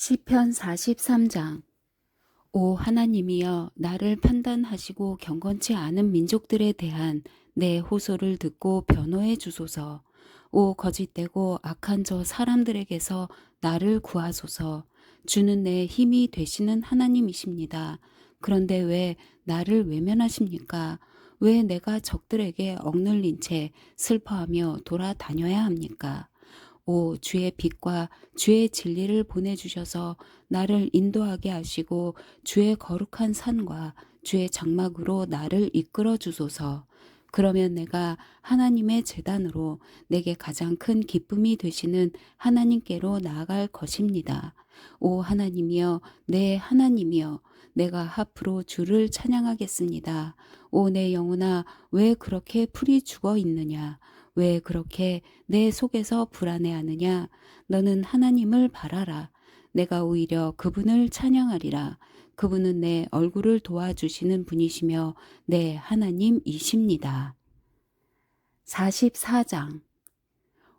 시편 43장. 오 하나님이여, 나를 판단하시고 경건치 않은 민족들에 대한 내 호소를 듣고 변호해 주소서. 오 거짓되고 악한 저 사람들에게서 나를 구하소서. 주는 내 힘이 되시는 하나님이십니다. 그런데 왜 나를 외면하십니까? 왜 내가 적들에게 억눌린 채 슬퍼하며 돌아다녀야 합니까? 오 주의 빛과 주의 진리를 보내주셔서 나를 인도하게 하시고 주의 거룩한 산과 주의 장막으로 나를 이끌어 주소서. 그러면 내가 하나님의 제단으로 내게 가장 큰 기쁨이 되시는 하나님께로 나아갈 것입니다. 오 하나님이여, 내 하나님이여, 내가 하프로 주를 찬양하겠습니다. 오 내 영혼아, 왜 그렇게 풀이 죽어 있느냐? 왜 그렇게 내 속에서 불안해하느냐? 너는 하나님을 바라라. 내가 오히려 그분을 찬양하리라. 그분은 내 얼굴을 도와주시는 분이시며 내 하나님이십니다. 44장.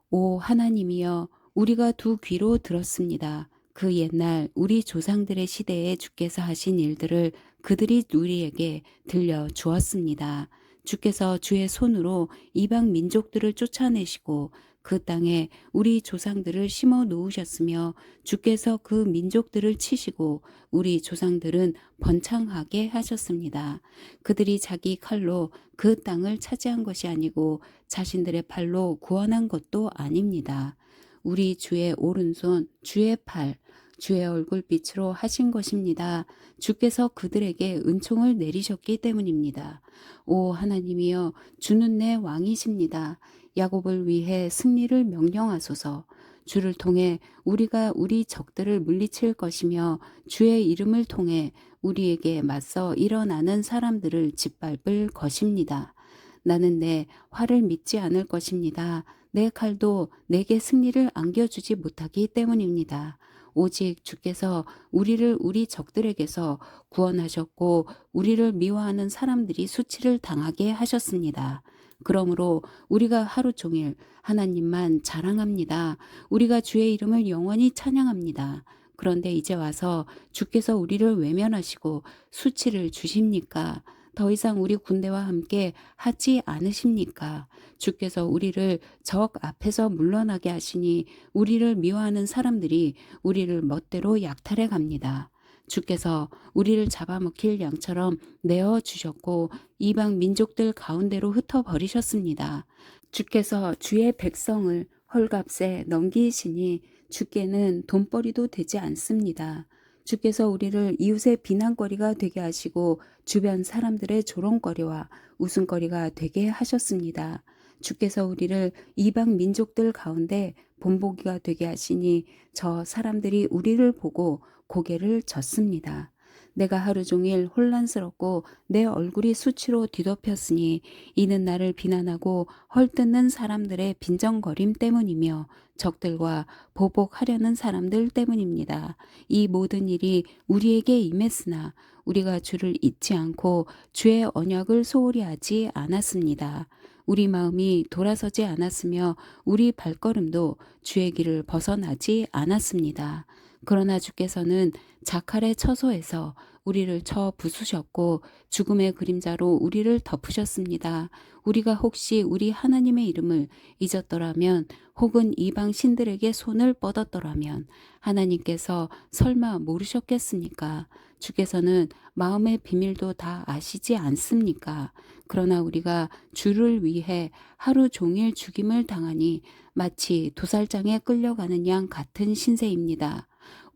오 하나님이여, 우리가 두 귀로 들었습니다. 그 옛날 우리 조상들의 시대에 주께서 하신 일들을 그들이 우리에게 들려 주었습니다. 주께서 주의 손으로 이방 민족들을 쫓아내시고 그 땅에 우리 조상들을 심어 놓으셨으며, 주께서 그 민족들을 치시고 우리 조상들은 번창하게 하셨습니다. 그들이 자기 칼로 그 땅을 차지한 것이 아니고 자신들의 팔로 구원한 것도 아닙니다. 우리 주의 오른손, 주의 팔, 주의 얼굴빛으로 하신 것입니다. 주께서 그들에게 은총을 내리셨기 때문입니다. 오 하나님이여, 주는 내 왕이십니다. 야곱을 위해 승리를 명령하소서. 주를 통해 우리가 우리 적들을 물리칠 것이며, 주의 이름을 통해 우리에게 맞서 일어나는 사람들을 짓밟을 것입니다. 나는 내 활을 믿지 않을 것입니다. 내 칼도 내게 승리를 안겨주지 못하기 때문입니다. 오직 주께서 우리를 우리 적들에게서 구원하셨고 우리를 미워하는 사람들이 수치를 당하게 하셨습니다. 그러므로 우리가 하루 종일 하나님만 자랑합니다. 우리가 주의 이름을 영원히 찬양합니다. 그런데 이제 와서 주께서 우리를 외면하시고 수치를 주십니까? 더 이상 우리 군대와 함께 하지 않으십니까? 주께서 우리를 적 앞에서 물러나게 하시니 우리를 미워하는 사람들이 우리를 멋대로 약탈해 갑니다. 주께서 우리를 잡아먹힐 양처럼 내어 주셨고 이방 민족들 가운데로 흩어버리셨습니다. 주께서 주의 백성을 헐값에 넘기시니 주께는 돈벌이도 되지 않습니다. 주께서 우리를 이웃의 비난거리가 되게 하시고 주변 사람들의 조롱거리와 웃음거리가 되게 하셨습니다. 주께서 우리를 이방 민족들 가운데 본보기가 되게 하시니 저 사람들이 우리를 보고 고개를 젓습니다. 내가 하루 종일 혼란스럽고 내 얼굴이 수치로 뒤덮였으니 이는 나를 비난하고 헐뜯는 사람들의 빈정거림 때문이며 적들과 보복하려는 사람들 때문입니다. 이 모든 일이 우리에게 임했으나 우리가 주를 잊지 않고 주의 언약을 소홀히 하지 않았습니다. 우리 마음이 돌아서지 않았으며 우리 발걸음도 주의 길을 벗어나지 않았습니다. 그러나 주께서는 자칼의 처소에서 우리를 쳐 부수셨고 죽음의 그림자로 우리를 덮으셨습니다. 우리가 혹시 우리 하나님의 이름을 잊었더라면 혹은 이방 신들에게 손을 뻗었더라면 하나님께서 설마 모르셨겠습니까? 주께서는 마음의 비밀도 다 아시지 않습니까? 그러나 우리가 주를 위해 하루 종일 죽임을 당하니 마치 도살장에 끌려가는 양 같은 신세입니다.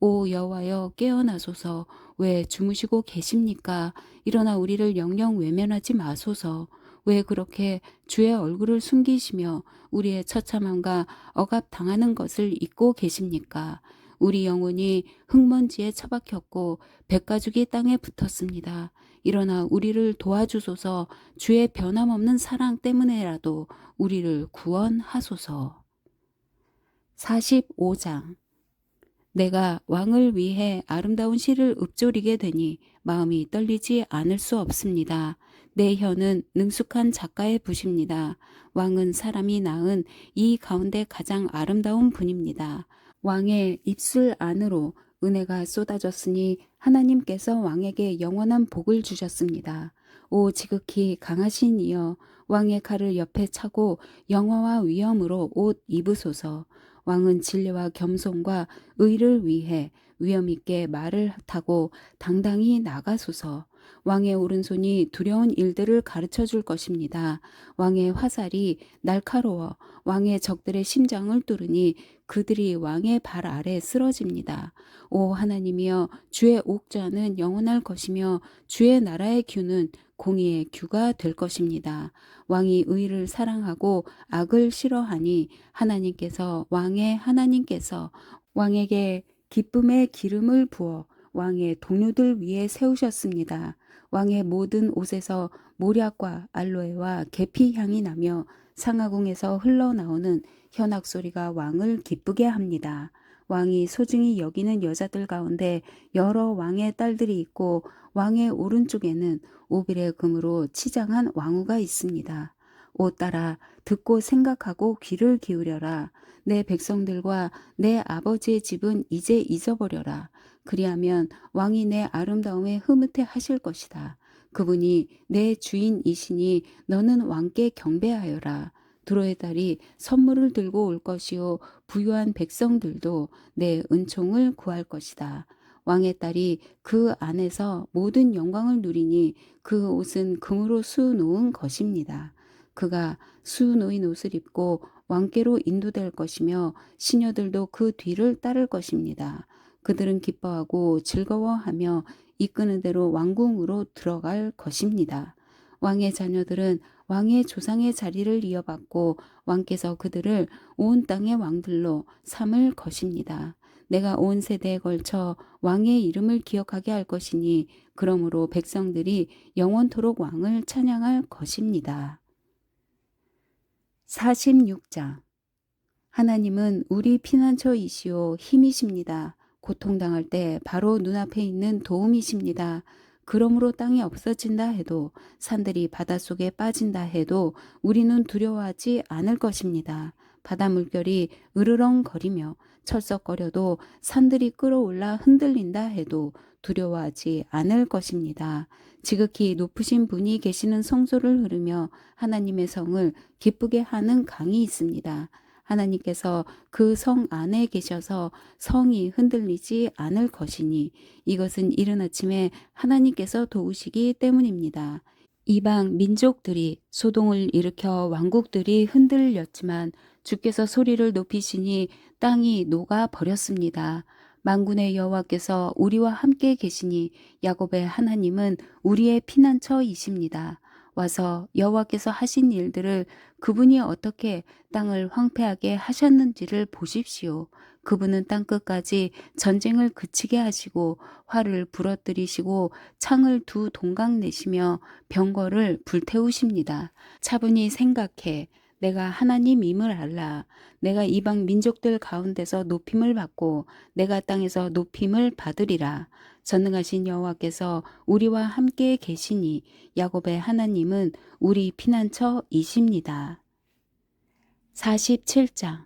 오 여호와여, 깨어나소서. 왜 주무시고 계십니까? 일어나 우리를 영영 외면하지 마소서. 왜 그렇게 주의 얼굴을 숨기시며 우리의 처참함과 억압당하는 것을 잊고 계십니까? 우리 영혼이 흙먼지에 처박혔고 백가죽이 땅에 붙었습니다. 일어나 우리를 도와주소서. 주의 변함없는 사랑 때문에라도 우리를 구원하소서. 45장. 내가 왕을 위해 아름다운 시를 읊조리게 되니 마음이 떨리지 않을 수 없습니다. 내 혀는 능숙한 작가의 붓입니다. 왕은 사람이 낳은 이 가운데 가장 아름다운 분입니다. 왕의 입술 안으로 은혜가 쏟아졌으니 하나님께서 왕에게 영원한 복을 주셨습니다. 오 지극히 강하신 이여 왕의 칼을 옆에 차고 영화와 위엄으로 옷 입으소서. 왕은 진리와 겸손과 의를 위해 위엄 있게 말을 타고 당당히 나가소서. 왕의 오른손이 두려운 일들을 가르쳐 줄 것입니다. 왕의 화살이 날카로워 왕의 적들의 심장을 뚫으니 그들이 왕의 발 아래 쓰러집니다. 오 하나님이여 주의 옥좌는 영원할 것이며 주의 나라의 규는 공의의 규가 될 것입니다. 왕이 의를 사랑하고 악을 싫어하니 하나님께서 왕에게 기쁨의 기름을 부어 왕의 동료들 위에 세우셨습니다. 왕의 모든 옷에서 모략과 알로에와 계피 향이 나며 상하궁에서 흘러나오는 현악 소리가 왕을 기쁘게 합니다. 왕이 소중히 여기는 여자들 가운데 여러 왕의 딸들이 있고 왕의 오른쪽에는 오빌의 금으로 치장한 왕후가 있습니다. 오 딸아 듣고 생각하고 귀를 기울여라. 내 백성들과 내 아버지의 집은 이제 잊어버려라. 그리하면 왕이 내 아름다움에 흐뭇해 하실 것이다. 그분이 내 주인이시니 너는 왕께 경배하여라. 두로의 딸이 선물을 들고 올 것이요 부유한 백성들도 내 은총을 구할 것이다. 왕의 딸이 그 안에서 모든 영광을 누리니 그 옷은 금으로 수놓은 것입니다. 그가 수놓인 옷을 입고 왕께로 인도될 것이며 시녀들도 그 뒤를 따를 것입니다. 그들은 기뻐하고 즐거워하며 이끄는 대로 왕궁으로 들어갈 것입니다. 왕의 자녀들은 왕의 조상의 자리를 이어받고 왕께서 그들을 온 땅의 왕들로 삼을 것입니다. 내가 온 세대에 걸쳐 왕의 이름을 기억하게 할 것이니 그러므로 백성들이 영원토록 왕을 찬양할 것입니다. 46장 하나님은 우리 피난처이시오 힘이십니다. 고통당할 때 바로 눈앞에 있는 도움이십니다. 그러므로 땅이 없어진다 해도 산들이 바닷속에 빠진다 해도 우리는 두려워하지 않을 것입니다. 바다 물결이 으르렁거리며 철썩거려도 산들이 끌어올라 흔들린다 해도 두려워하지 않을 것입니다. 지극히 높으신 분이 계시는 성소를 흐르며 하나님의 성을 기쁘게 하는 강이 있습니다. 하나님께서 그 성 안에 계셔서 성이 흔들리지 않을 것이니 이것은 이른 아침에 하나님께서 도우시기 때문입니다. 이방 민족들이 소동을 일으켜 왕국들이 흔들렸지만 주께서 소리를 높이시니 땅이 녹아 버렸습니다. 만군의 여호와께서 우리와 함께 계시니 야곱의 하나님은 우리의 피난처이십니다. 와서 여호와께서 하신 일들을 그분이 어떻게 땅을 황폐하게 하셨는지를 보십시오. 그분은 땅끝까지 전쟁을 그치게 하시고 활을 부러뜨리시고 창을 두 동강 내시며 병거를 불태우십니다. 차분히 생각해. 내가 하나님임을 알라. 내가 이방 민족들 가운데서 높임을 받고 내가 땅에서 높임을 받으리라. 전능하신 여호와께서 우리와 함께 계시니 야곱의 하나님은 우리 피난처이십니다. 47장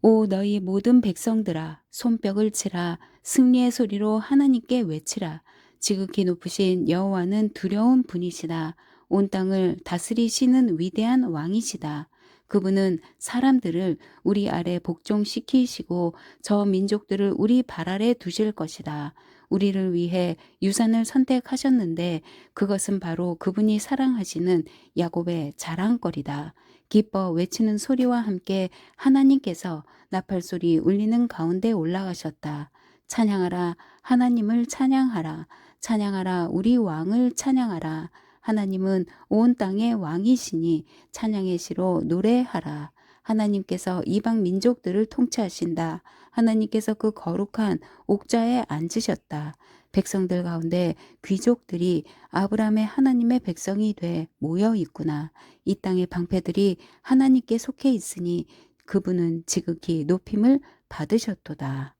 오 너희 모든 백성들아 손뼉을 치라. 승리의 소리로 하나님께 외치라. 지극히 높으신 여호와는 두려운 분이시다. 온 땅을 다스리시는 위대한 왕이시다. 그분은 사람들을 우리 아래 복종시키시고 저 민족들을 우리 발 아래 두실 것이다. 우리를 위해 유산을 선택하셨는데 그것은 바로 그분이 사랑하시는 야곱의 자랑거리다. 기뻐 외치는 소리와 함께 하나님께서 나팔소리 울리는 가운데 올라가셨다. 찬양하라 하나님을 찬양하라. 찬양하라 우리 왕을 찬양하라. 하나님은 온 땅의 왕이시니 찬양의 시로 노래하라. 하나님께서 이방 민족들을 통치하신다. 하나님께서 그 거룩한 옥좌에 앉으셨다. 백성들 가운데 귀족들이 아브라함의 하나님의 백성이 돼 모여 있구나. 이 땅의 방패들이 하나님께 속해 있으니 그분은 지극히 높임을 받으셨도다.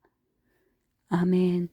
아멘.